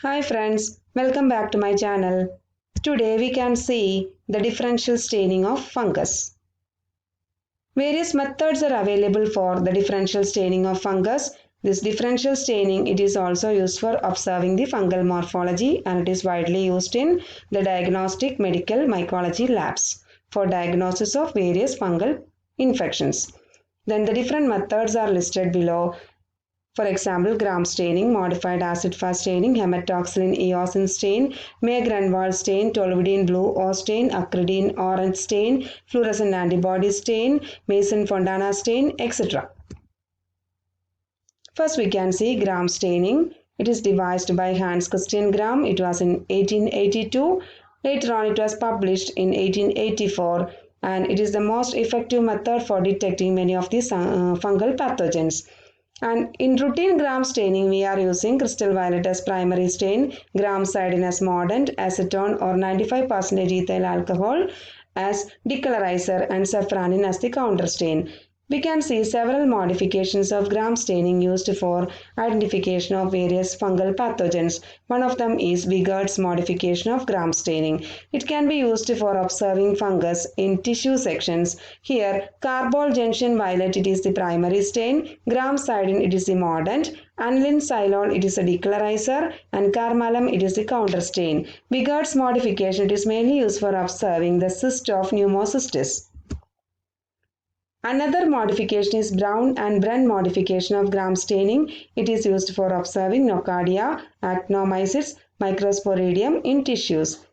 Hi friends, welcome back to my channel. Today we can see the differential staining of fungus. Various methods are available for the differential staining of fungus. This differential staining it is also used for observing the fungal morphology and it is widely used in the diagnostic medical mycology labs for diagnosis of various fungal infections. Then the different methods are listed below. For example, Gram staining, modified acid-fast staining, hematoxylin eosin stain, May-Grunwald stain, toluidine blue or stain, acridine orange stain, fluorescent antibody stain, Mason-Fontana stain, etc. First we can see Gram staining. It is devised by Hans Christian Gram. It was in 1882. Later on it was published in 1884 and it is the most effective method for detecting many of these fungal pathogens. And in routine Gram staining, we are using crystal violet as primary stain, Gram cydin as mordant, acetone or 95% ethyl alcohol as decolorizer and safranin as the counter stain. We can see several modifications of Gram staining used for identification of various fungal pathogens. One of them is Vigard's modification of Gram staining. It can be used for observing fungus in tissue sections. Here, carbol junction violet it is the primary stain, Gram cydin it is the mordant, aniline silol it is a decolorizer and carmalum it is the counter stain. Vigard's modification it is mainly used for observing the cyst of pneumocystis. Another modification is Brown and Brunn modification of Gram staining. It is used for observing Nocardia, actinomycetes, microsporidium in tissues.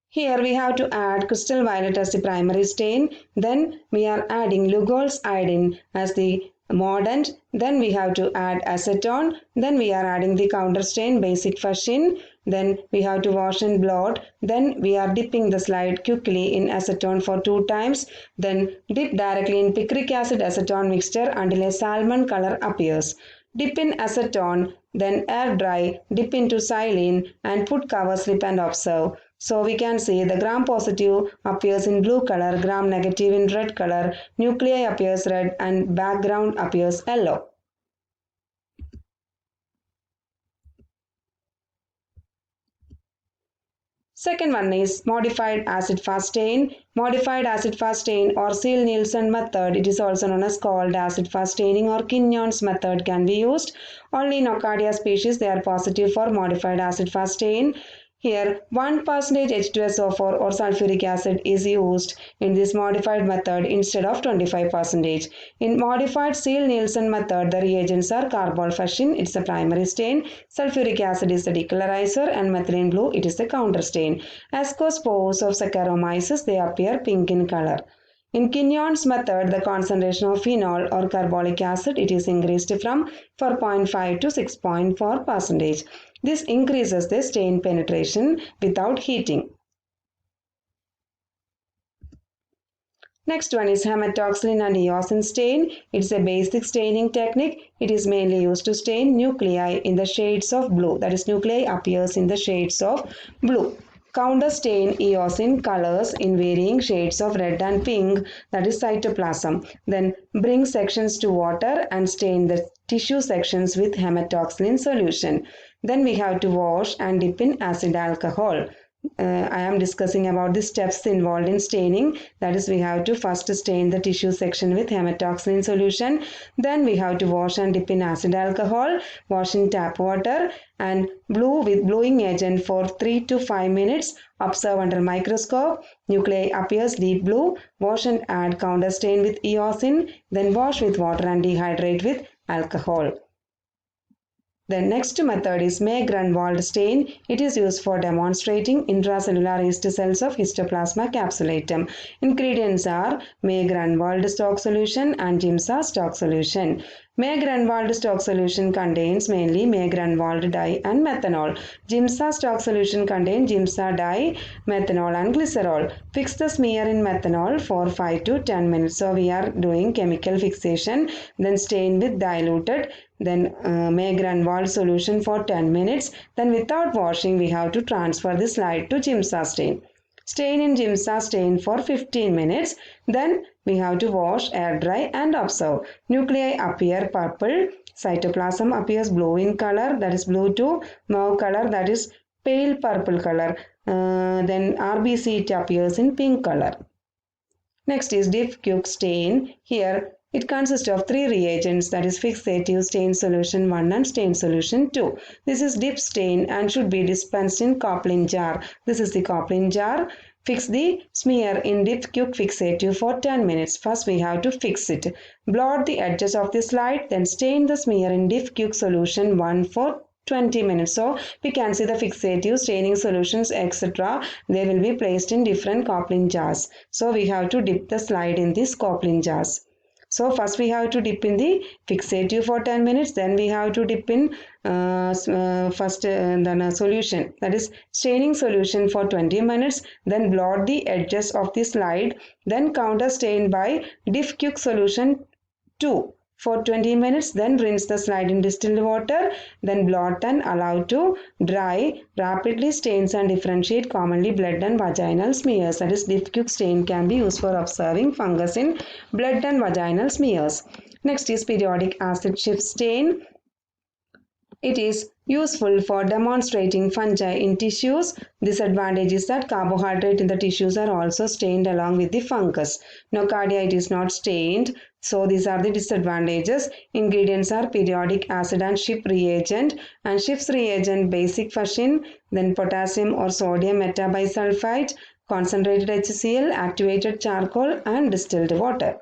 Here we have to add crystal violet as the primary stain. Then we are adding Lugol's iodine as the mordant. Then we have to add acetone. Then we are adding the counter stain basic fuchsin. Then we have to wash and blot. Then we are dipping the slide quickly in acetone for 2 times. Then dip directly in picric acid acetone mixture until a salmon color appears. Dip in acetone, then air dry, dip into xylene and put cover slip and observe. So we can see the Gram positive appears in blue color, Gram negative in red color, nuclei appears red and background appears yellow. Second one is modified acid-fast stain. Modified acid-fast stain or Seale-Nielsen method, it is also known as cold acid-fast staining or Quignon's method can be used. Only Nocardia species they are positive for modified acid-fast stain. Here 1% H2SO4 or sulfuric acid is used in this modified method instead of 25%. In modified Seale-Nielsen method, the reagents are carbol fuchsin, it's the primary stain, sulfuric acid is the decolorizer and methylene blue, it is the counter stain. Ascospores of Saccharomyces, they appear pink in color. In Quignon's method, the concentration of phenol or carbolic acid it is increased from 4.5 to 6.4%. This increases the stain penetration without heating. Next one is hematoxylin and eosin stain. It's a basic staining technique. It is mainly used to stain nuclei in the shades of blue. That is, nuclei appears in the shades of blue. Counter stain eosin colors in varying shades of red and pink, that is cytoplasm. Then bring sections to water and stain the tissue sections with hematoxylin solution. Then we have to wash and dip in acid alcohol. I am discussing about the steps involved in staining. That is, we have to first stain the tissue section with hematoxylin solution. Then we have to wash and dip in acid alcohol, wash in tap water and blue with bluing agent for 3 to 5 minutes. Observe under microscope. Nuclei appears deep blue. Wash and add counter stain with eosin. Then wash with water and dehydrate with alcohol. The next method is May-Grunwald stain. It is used for demonstrating intracellular yeast cells of Histoplasma capsulatum. Ingredients are May-Grunwald stock solution and Giemsa stock solution. May-Grunwald stock solution contains mainly May-Grunwald dye and methanol. Giemsa stock solution contains Giemsa dye, methanol and glycerol. Fix the smear in methanol for 5 to 10 minutes. So we are doing chemical fixation. Then stain with diluted. Then May-Grunwald solution for 10 minutes. Then without washing we have to transfer the slide to Giemsa stain. Stain in Giemsa stain for 15 minutes. Then We have to wash, air dry and observe. Nuclei appear purple. Cytoplasm appears blue in color, that is blue to mauve color, that is pale purple color. Then RBC, it appears in pink color. Next is Diffq stain. Here it consists of three reagents, that is fixative stain solution 1 and stain solution 2. This is dip stain and should be dispensed in Coplin jar. This is the Coplin jar. Fix the smear in Diffq fixative for 10 minutes. First we have to fix it. Blot the edges of the slide, then stain the smear in Diffq solution 1 for 20 minutes. So we can see the fixative staining solutions, etc. They will be placed in different Coplin jars. So we have to dip the slide in these Coplin jars. So first we have to dip in the fixative for 10 minutes. Then we have to dip in solution, that is staining solution for 20 minutes. Then blot the edges of the slide. Then counter stain by Diffq solution 2 for 20 minutes. Then rinse the slide in distilled water. Then blot and allow to dry. Rapidly stains and differentiate commonly blood and vaginal smears. That is Diffq stain can be used for observing fungus in blood and vaginal smears. Next is periodic acid shift stain. It is useful for demonstrating fungi in tissues. Disadvantage is that carbohydrate in the tissues are also stained along with the fungus. Nocardia, it is not stained. So these are the disadvantages. Ingredients are periodic acid and Schiff reagent. And Schiff's reagent basic fusin, then potassium or sodium metabisulfite, concentrated HCl, activated charcoal and distilled water.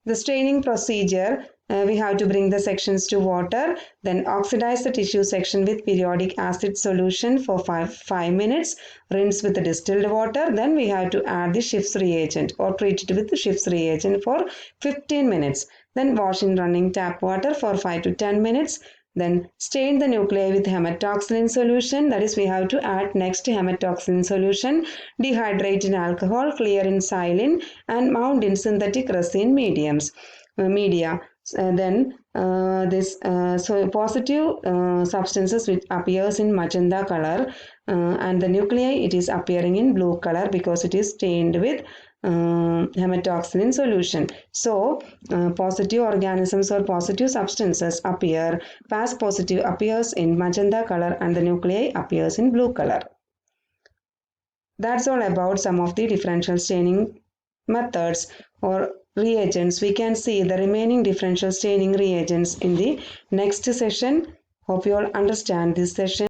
The staining procedure, we have to bring the sections to water, then oxidize the tissue section with periodic acid solution for 5 minutes, rinse with the distilled water, then we have to add the Schiff's reagent or treat it with the Schiff's reagent for 15 minutes, then wash in running tap water for 5 to 10 minutes, then stain the nuclei with hematoxylin solution, that is we have to add next hematoxylin solution, dehydrate in alcohol, clear in xylene and mount in synthetic resin media. So positive substances which appears in magenta color and the nuclei, it is appearing in blue color because it is stained with hematoxylin solution. So positive organisms or positive substances appear, Pas positive appears in magenta color and the nuclei appears in blue color. That's all about some of the differential staining methods or reagents. We can see the remaining differential staining reagents in the next session. Hope you all understand this session.